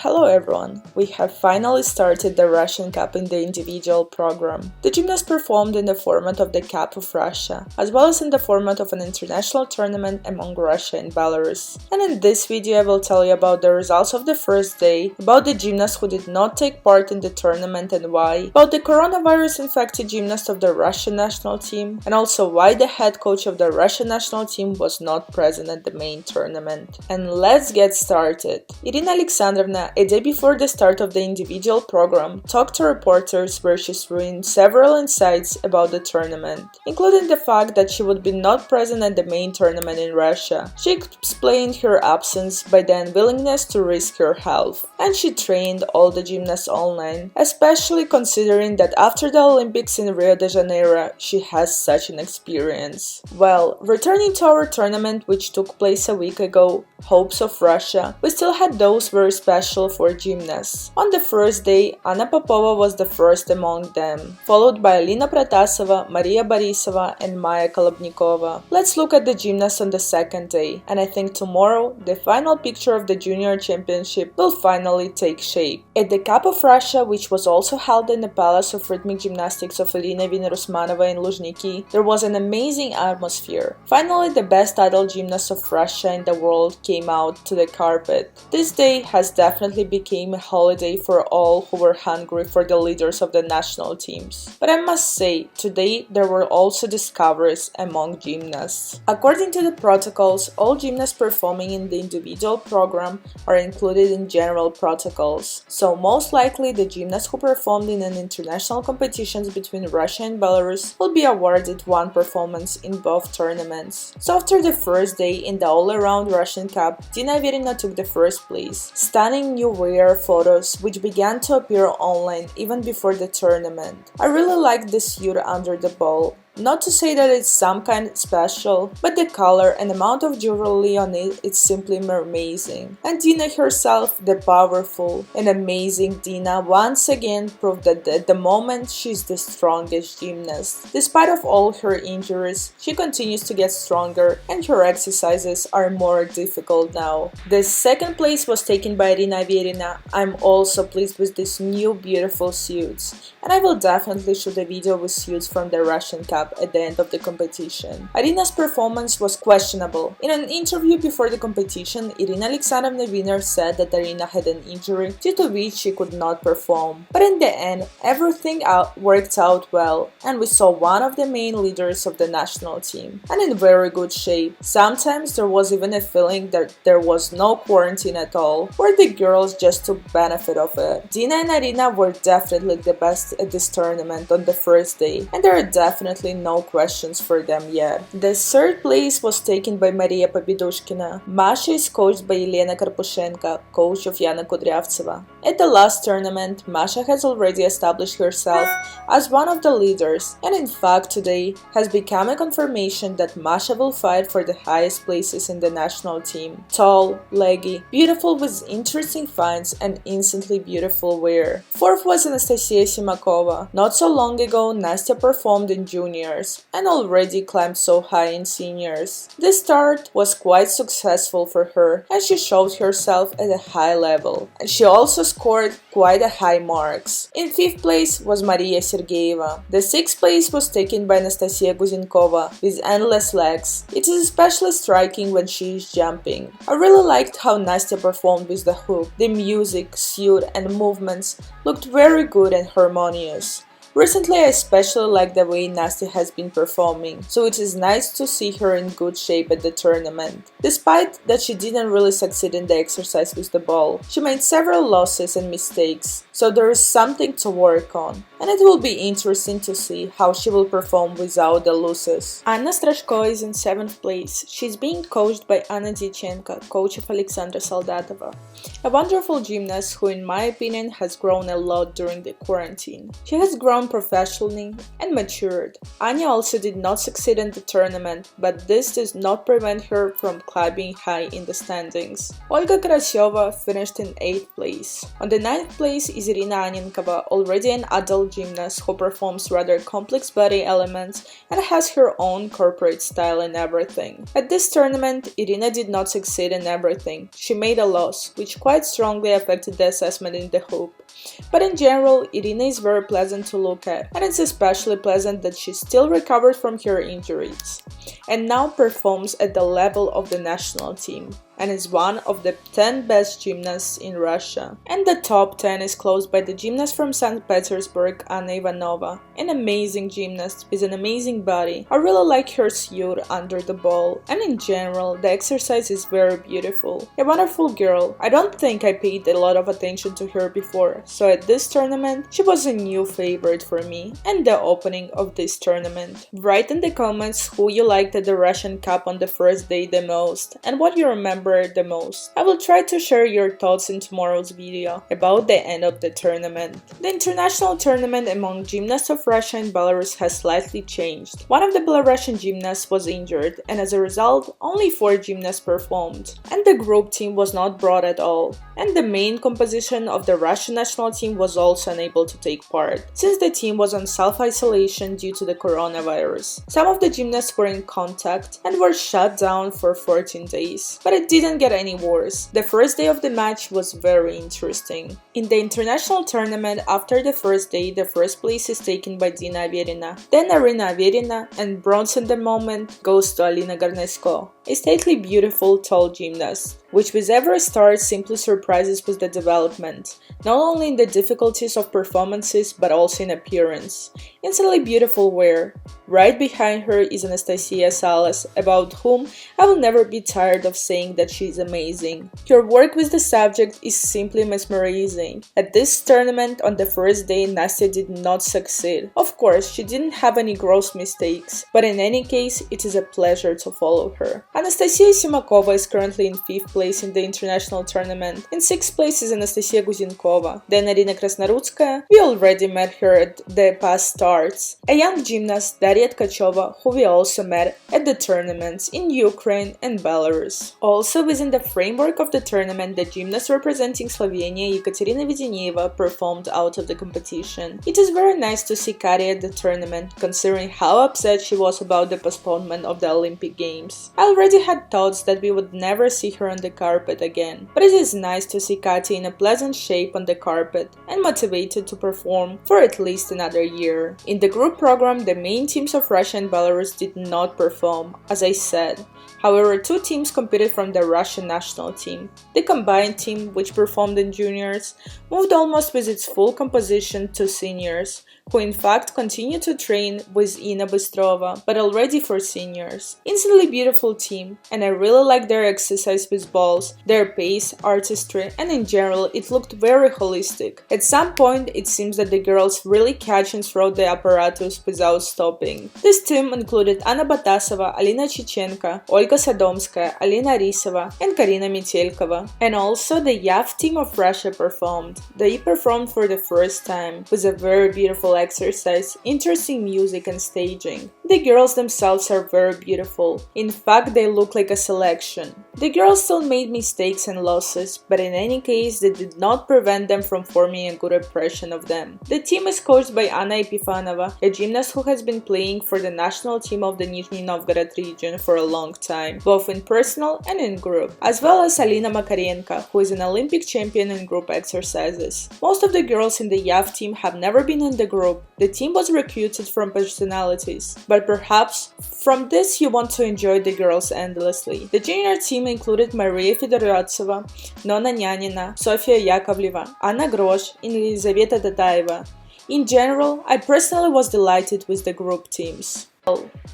hello everyone! We have finally started the Russian Cup in the individual program. The gymnasts performed in the format of the Cup of Russia, as well as in the format of an international tournament among Russia and Belarus. And in this video I will tell you about the results of the first day, about the gymnasts who did not take part in the tournament and why, about the coronavirus infected gymnast of the Russian national team, and also why the head coach of the Russian national team was not present at the main tournament. And let's get started. Irina Aleksandrovna, a day before the start of the individual program, talked to reporters where she threw in several insights about the tournament, including the fact that she would be not present at the main tournament in Russia. She explained her absence by the unwillingness to risk her health, and she trained all the gymnasts online, especially considering that after the Olympics in Rio de Janeiro, she has such an experience. Well, returning to our tournament, which took place a week ago, Hopes of Russia, we still had those very special for gymnasts. On the first day, Anna Popova was the first among them, followed by Lena Protasova, Maria Borisova and Maya Kolobnikova. Let's look at the gymnasts on the second day, and I think tomorrow the final picture of the junior championship will finally take shape. At the Cup of Russia, which was also held in the Palace of Rhythmic Gymnastics of Viner-Usmanova in Luzhniki, there was an amazing atmosphere. Finally, the best adult gymnasts of Russia and the world came out to the carpet. This day has definitely become a holiday for all who were hungry for the leaders of the national teams. But I must say, today there were also discoveries among gymnasts. According to the protocols, all gymnasts performing in the individual program are included in general protocols. So most likely the gymnasts who performed in an international competitions between Russia and Belarus will be awarded one performance in both tournaments. So after the first day in the all-around Russian Cup, Dina Averina took the first place. Stunning new wear photos which began to appear online even before the tournament. I really liked the suit under the ball. Not to say that it's some kind special, but the color and amount of jewelry on it is simply amazing. And Dina herself, the powerful and amazing Dina, once again proved that at the moment she's the strongest gymnast. Despite of all her injuries, she continues to get stronger and her exercises are more difficult now. The second place was taken by Irina Averina. I'm also pleased with these new beautiful suits, and I will definitely shoot a video with suits from the Russian Cup at the end of the competition. Irina's performance was questionable. In an interview before the competition, Irina Aleksandrovna Viner said that Irina had an injury due to which she could not perform. But in the end, everything worked out well, and we saw one of the main leaders of the national team, and in very good shape. Sometimes there was even a feeling that there was no quarantine at all, where the girls just took benefit of it. Dina and Irina were definitely the best at this tournament on the first day, and there are definitely no questions for them yet. The third place was taken by Maria Pobedushkina. Masha is coached by Elena Karpushenko, coach of Yana Kudryavtseva. At the last tournament, Masha has already established herself as one of the leaders, and in fact today has become a confirmation that Masha will fight for the highest places in the national team. Tall, leggy, beautiful with interesting finds and instantly beautiful wear. Fourth was Anastasia Simakova. Not so long ago, Nastya performed in juniors and already climbed so high in seniors. This start was quite successful for her and she showed herself at a high level. And she also scored quite a high marks. In fifth place was Maria Sergeyeva. The sixth place was taken by Anastasia Guzinkova with endless legs. It is especially striking when she is jumping. I really liked how Nastya performed with the hook. The music, suit and movements looked very good and harmonious. Recently, I especially like the way Nastya has been performing, so it is nice to see her in good shape at the tournament. Despite that she didn't really succeed in the exercise with the ball, she made several losses and mistakes, so there is something to work on, and it will be interesting to see how she will perform without the losses. Anna Strashko is in 7th place. She's being coached by Anna Dyachenko, coach of Alexandra Soldatova, a wonderful gymnast who in my opinion has grown a lot during the quarantine. She has grown professionally and matured. Anya also did not succeed in the tournament, but this does not prevent her from climbing high in the standings. Olga Krasyova finished in 8th place. On the 9th place is Irina Aleksandrovna, already an adult gymnast who performs rather complex body elements and has her own corporate style in everything. At this tournament, Irina did not succeed in everything. She made a loss, which quite strongly affected the assessment in the hoop. But in general, Irina is very pleasant to look at, and it's especially pleasant that she still recovered from her injuries and now performs at the level of the national team and is one of the 10 best gymnasts in Russia. And the top 10 is closed by the gymnast from St. Petersburg, Anna Ivanova, an amazing gymnast with an amazing body. I really like her suit under the ball, and in general, the exercise is very beautiful. A wonderful girl. I don't think I paid a lot of attention to her before, so at this tournament, she was a new favorite for me and the opening of this tournament. Write in the comments who you liked at the Russian Cup on the first day the most and what you remember the most. I will try to share your thoughts in tomorrow's video about the end of the tournament. The international tournament among gymnasts of Russia and Belarus has slightly changed. One of the Belarusian gymnasts was injured, and as a result, only 4 gymnasts performed, and the group team was not brought at all. And the main composition of the Russian national team was also unable to take part, since the team was on self-isolation due to the coronavirus. Some of the gymnasts were in contact and were shut down for 14 days, but it didn't get any worse. The first day of the match was very interesting. In the international tournament, after the first day, the first place is taken by Dina Averina, then Irina Averina, and bronze in the moment goes to Alina Garnesko, a stately, beautiful, tall gymnast, which with every start simply surprises with the development, not only in the difficulties of performances but also in appearance. Instantly beautiful wear. Right behind her is Anastasia Salas, about whom I will never be tired of saying that she is amazing. Her work with the subject is simply mesmerizing. At this tournament, on the first day, Nastya did not succeed. Of course, she didn't have any gross mistakes, but in any case, it is a pleasure to follow her. Anastasia Simakova is currently in 5th place in the international tournament. In 6th place is Anastasia Guzinkova. Then Irina Krasnarudskaya, we already met her at the past starts. A young gymnast, Daria Tkachova, who we also met at the tournaments in Ukraine and Belarus. Also within the framework of the tournament, the gymnast representing Slovenia, Ekaterina Vedenieva, performed out of the competition. It is very nice to see Kari at the tournament, considering how upset she was about the postponement of the Olympic Games. I already had thoughts that we would never see her on the carpet again, but it is nice to see Kati in a pleasant shape on the carpet and motivated to perform for at least another year. In the group program, the main teams of Russia and Belarus did not perform, as I said. However, 2 teams competed from the Russian national team. The combined team, which performed in juniors, moved almost with its full composition to seniors, who in fact continue to train with Inna Bystrova, but already for seniors. Instantly beautiful team, and I really like their exercise with balls, their pace, artistry, and in general it looked very holistic. At some point it seems that the girls really catch and throw the apparatus without stopping. This team included Anna Batasova, Alina Chichenko, Olga Sadomskaya, Alina Risova, and Karina Metelkova. And also the YAV team of Russia performed. They performed for the first time, with a very beautiful exercise, interesting music and staging. The girls themselves are very beautiful. In fact, they look like a selection. The girls still made mistakes and losses, but in any case, they did not prevent them from forming a good impression of them. The team is coached by Anna Epifanova, a gymnast who has been playing for the national team of the Nizhny Novgorod region for a long time, both in personal and in group, as well as Alina Makarenko, who is an Olympic champion in group exercises. Most of the girls in the YAV team have never been in the group. The team was recruited from personalities, but perhaps from this you want to enjoy the girls endlessly. The junior team included Maria Fedoryovtseva, Nona Nyanina, Sofia Yakovleva, Anna Grosh, and Elizaveta Dadaeva. In general, I personally was delighted with the group teams.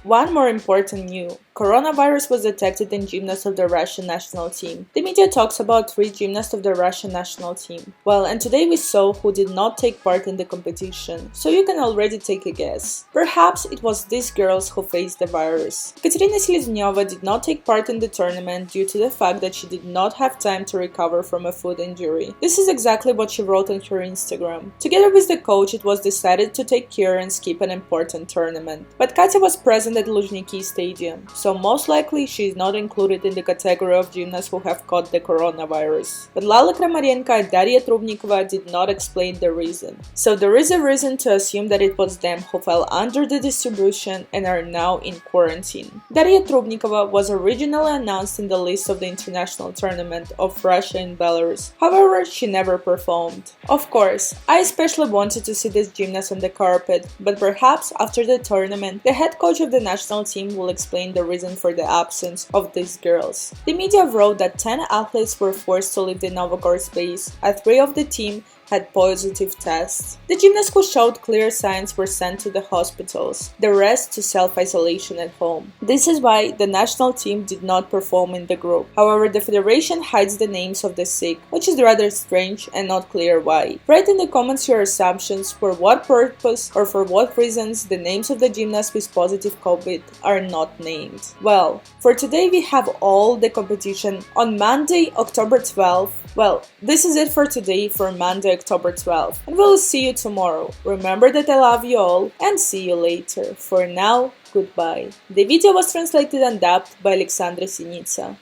One more important news. Coronavirus was detected in gymnasts of the Russian national team. The media talks about 3 gymnasts of the Russian national team. Well, and today we saw who did not take part in the competition, so you can already take a guess. Perhaps it was these girls who faced the virus. Katerina Selezneva did not take part in the tournament due to the fact that she did not have time to recover from a foot injury. This is exactly what she wrote on her Instagram. Together with the coach, it was decided to take care and skip an important tournament. But Katya was present at Luzhniki Stadium, so most likely she is not included in the category of gymnasts who have caught the coronavirus. But Lala Kramarenko and Daria Trubnikova did not explain the reason. So there is a reason to assume that it was them who fell under the distribution and are now in quarantine. Daria Trubnikova was originally announced in the list of the international tournament of Russia and Belarus. However, she never performed. Of course, I especially wanted to see this gymnast on the carpet, but perhaps after the tournament, the head coach of the national team will explain the reason for the absence of these girls. The media wrote that 10 athletes were forced to leave the Novogorod space, as 3 of the team had positive tests. The gymnasts who showed clear signs were sent to the hospitals, the rest to self-isolation at home. This is why the national team did not perform in the group. However, the federation hides the names of the sick, which is rather strange and not clear why. Write in the comments your assumptions for what purpose or for what reasons the names of the gymnasts with positive COVID are not named. Well, for today we have all the competition on Monday, October 12th. Well, this is it for today, for Monday, October 12th, and we'll see you tomorrow. Remember that I love you all, and see you later. For now, goodbye. The video was translated and dubbed by Alexandra Sinica.